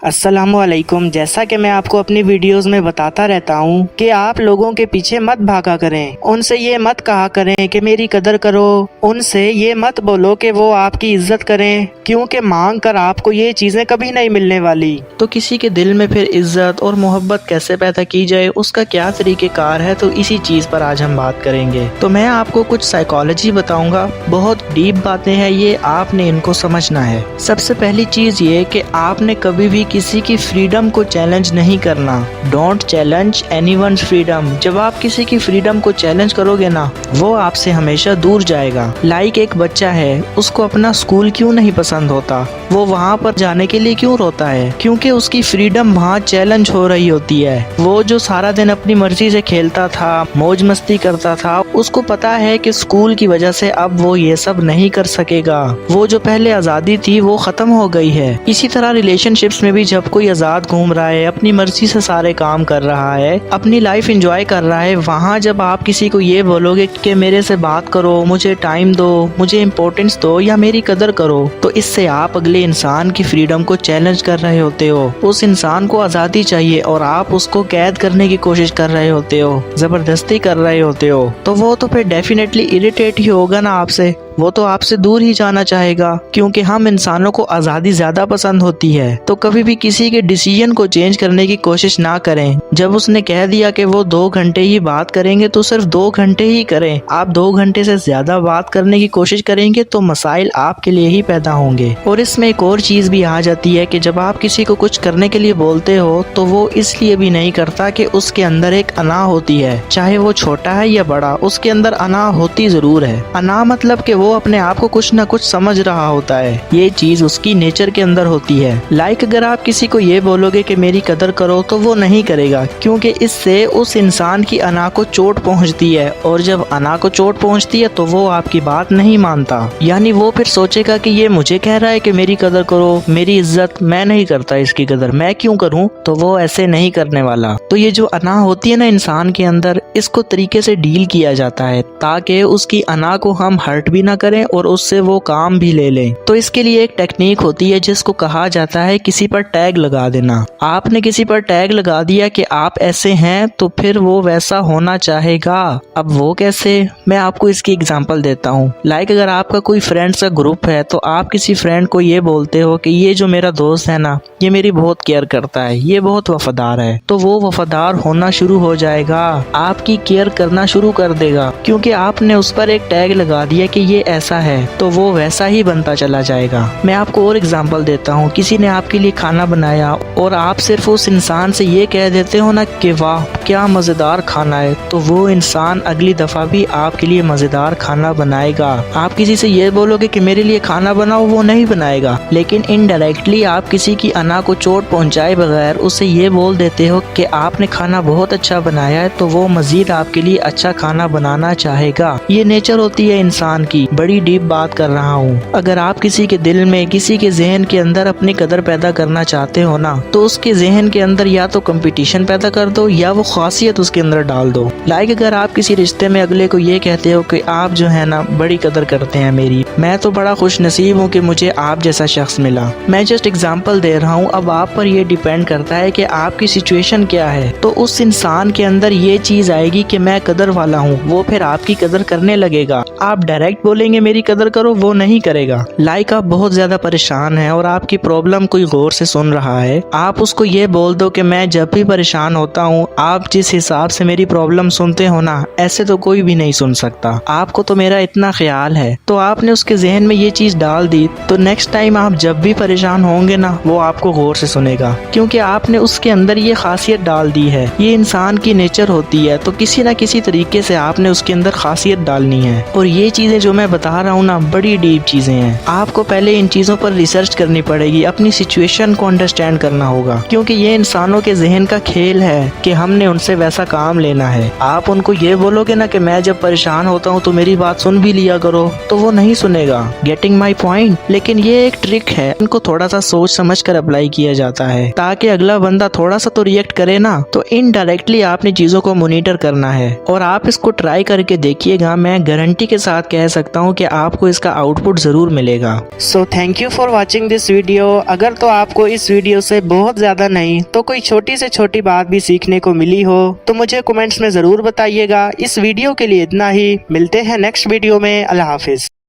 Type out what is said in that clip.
अस्सलामुअलैकुम। जैसा कि मैं आपको अपनी वीडियोस में बताता रहता हूँ कि आप लोगों के पीछे मत भागा करें। उनसे ये मत कहा करें कि मेरी कदर करो। उनसे ये मत बोलो कि वो आपकी इज्जत करें, क्योंकि मांग कर आपको ये चीजें कभी नहीं मिलने वाली। तो किसी के दिल में फिर इज्जत और मोहब्बत कैसे पैदा की जाए, उसका क्या तरीक़ेकार है, तो इसी चीज पर आज हम बात करेंगे। तो मैं आपको कुछ साइकोलॉजी बताऊंगा। बहुत डीप बातें हैं ये, आपने इनको समझना है। सबसे पहली चीज ये कि आपने कभी भी किसी की फ्रीडम को चैलेंज नहीं करना। Don't challenge anyone's freedom. जब आप किसी की फ्रीडम को चैलेंज करोगे ना, वो आपसे हमेशा दूर जाएगा। लाइक एक बच्चा है, उसको अपना स्कूल क्यों नहीं पसंद होता, वो वहाँ पर जाने के लिए क्यों रोता है? क्योंकि उसकी फ्रीडम वहाँ चैलेंज हो रही होती है। वो जो सारा दिन अपनी मर्जी से खेलता था, मौज मस्ती करता था, उसको पता है कि स्कूल की वजह से अब वो ये सब नहीं कर सकेगा। वो जो पहले आज़ादी थी वो खत्म हो गई है। इसी तरह रिलेशनशिप्स में भी जब कोई आज़ाद घूम रहा है, अपनी मर्जी से सारे काम कर रहा है, अपनी लाइफ एंजॉय कर रहा है, वहाँ जब आप किसी को ये बोलोगे कि मेरे से बात करो, मुझे टाइम दो, मुझे इम्पोर्टेंस दो या मेरी कदर करो, तो इससे आप अगले इंसान की फ्रीडम को चैलेंज कर रहे होते हो। उस इंसान को आज़ादी चाहिए और आप उसको कैद करने की कोशिश कर रहे होते हो, जबरदस्ती कर रहे होते हो, तो वो तो फिर डेफिनेटली इरिटेट ही होगा ना आपसे। वो तो आपसे दूर ही जाना चाहेगा, क्योंकि हम इंसानों को आज़ादी ज़्यादा पसंद होती है। तो कभी भी किसी के डिसीजन को चेंज करने की कोशिश ना करें। जब उसने कह दिया कि वो 2 घंटे ही बात करेंगे तो सिर्फ 2 घंटे ही करें। आप 2 घंटे से ज़्यादा बात करने की कोशिश करेंगे तो मसाइल आपके लिए ही पैदा होंगे। और इसमें एक और चीज़ भी आ जाती है कि जब आप किसी को कुछ करने के लिए बोलते हो तो वो इसलिए भी नहीं करता कि उसके अंदर एक अना होती है, चाहे वो छोटा है या बड़ा, उसके अंदर अना होती ज़रूर है। अना मतलब कि वो अपने आप को कुछ ना कुछ समझ रहा होता है। ये चीज उसकी नेचर के अंदर होती है। लाइक अगर आप किसी को ये बोलोगे कि मेरी कदर करो तो वो नहीं करेगा, क्योंकि इससे उस इंसान की अना को चोट पहुंचती है, और जब अना को चोट पहुंचती है तो वो आपकी बात नहीं मानता। यानी वो फिर सोचेगा कि ये मुझे कह रहा है कि मेरी कदर करो, मेरी इज्जत, मैं नहीं करता इसकी कदर, मैं क्यों करूं? तो वो ऐसे नहीं करने वाला। तो ये जो अना होती है ना इंसान के अंदर, इसको तरीके से डील किया जाता है ताकि उसकी अना को हम हर्ट भी ना करें और उससे वो काम भी ले लें। तो इसके लिए एक टेक्निक होती है जिसको कहा जाता है किसी पर टैग लगा देना। आपने किसी पर टैग लगा दिया कि आप ऐसे हैं, तो फिर वो वैसा होना चाहेगा। अब वो कैसे, मैं आपको इसकी एग्जांपल देता हूँ। लाइक अगर आपका कोई फ्रेंड्स का ग्रुप है तो आप किसी फ्रेंड को ये बोलते हो कि ये जो मेरा दोस्त है ना, ये मेरी बहुत केयर करता है, ये बहुत वफादार है, तो वो वफादार होना शुरू हो जाएगा, आपकी केयर करना शुरू कर देगा, क्योंकि आपने उस पर एक टैग लगा दिया कि ये ऐसा है, तो वो वैसा ही बनता चला जाएगा। मैं आपको और एग्जांपल देता हूँ। किसी ने आपके लिए खाना बनाया और आप सिर्फ उस इंसान से ये कह देते हो ना कि वाह क्या मजेदार खाना है, तो वो इंसान अगली दफा भी आपके लिए मजेदार खाना बनाएगा। आप किसी से ये बोलोगे कि मेरे लिए खाना बनाओ, वो नहीं बनाएगा, लेकिन इनडायरेक्टली आप किसी की अना को चोट पहुंचाए बगैर उसे ये बोल देते हो कि आपने खाना बहुत अच्छा बनाया है, तो वो मजीद आपके लिए अच्छा खाना बनाना चाहेगा। ये नेचर होती है इंसान की। बड़ी डीप बात कर रहा हूँ। अगर आप किसी के दिल में, किसी के जहन के अंदर अपनी कदर पैदा करना चाहते हो ना, तो उसके जहन के अंदर या तो कंपटीशन पैदा कर दो या वो खासियत उसके अंदर डाल दो। लाइक अगर आप किसी रिश्ते में अगले को ये कहते हो कि आप जो है ना बड़ी कदर करते हैं मेरी, मैं तो बड़ा खुश नसीब हूँ कि मुझे आप जैसा शख्स मिला। मैं जस्ट एग्जाम्पल दे रहा हूँ। अब आप पर ये डिपेंड करता है कि आपकी सिचुएशन क्या है। तो उस इंसान के अंदर ये चीज आएगी कि मैं कदर वाला हूँ, वो फिर आपकी कदर करने लगेगा। आप डायरेक्ट बोलेंगे मेरी कदर करो, वो नहीं करेगा। लाइक आप बहुत ज्यादा परेशान हैं और आपकी प्रॉब्लम कोई गौर से सुन रहा है, आप उसको ये बोल दो कि मैं जब भी परेशान होता हूँ, आप जिस हिसाब से मेरी प्रॉब्लम सुनते हो ना, ऐसे तो कोई भी नहीं सुन सकता, आपको तो मेरा इतना ख्याल है। तो आपने उसके जहन में ये चीज डाल दी, तो नेक्स्ट टाइम आप जब भी परेशान होंगे ना, वो आपको गौर से सुनेगा, क्योंकि आपने उसके अंदर ये खासियत डाल दी है। ये इंसान की नेचर होती है, तो किसी ना किसी तरीके से आपने उसके अंदर खासियत डालनी है। और ये चीजें जो मैं बता रहा हूँ ना, बड़ी डीप चीजें हैं। आपको पहले इन चीजों पर रिसर्च करनी पड़ेगी, अपनी सिचुएशन को अंडरस्टैंड करना होगा, क्योंकि ये इंसानों के जहन का खेल है कि हमने उनसे वैसा काम लेना है। आप उनको ये बोलोगे ना कि मैं जब परेशान होता हूँ तो मेरी बात सुन भी लिया करो, तो वो नहीं सुनेगा। Getting my point? लेकिन ये एक ट्रिक है, इनको थोड़ा सा सोच समझ कर अप्लाई किया जाता है ताकि अगला बंदा थोड़ा सा तो रिएक्ट करे ना। तो इनडायरेक्टली आपने चीजों को मॉनिटर करना है और आप इसको ट्राई करके देखिएगा। मैं गारंटी के साथ कह सकता हूँ कि आपको इसका आउटपुट ज़रूर मिलेगा। So thank you for watching this video. अगर तो आपको इस वीडियो से बहुत ज़्यादा नहीं तो कोई छोटी से छोटी बात भी सीखने को मिली हो तो मुझे कमेंट्स में ज़रूर बताइएगा। इस वीडियो के लिए इतना ही, मिलते हैं नेक्स्ट वीडियो में। अल्लाह हाफिज़।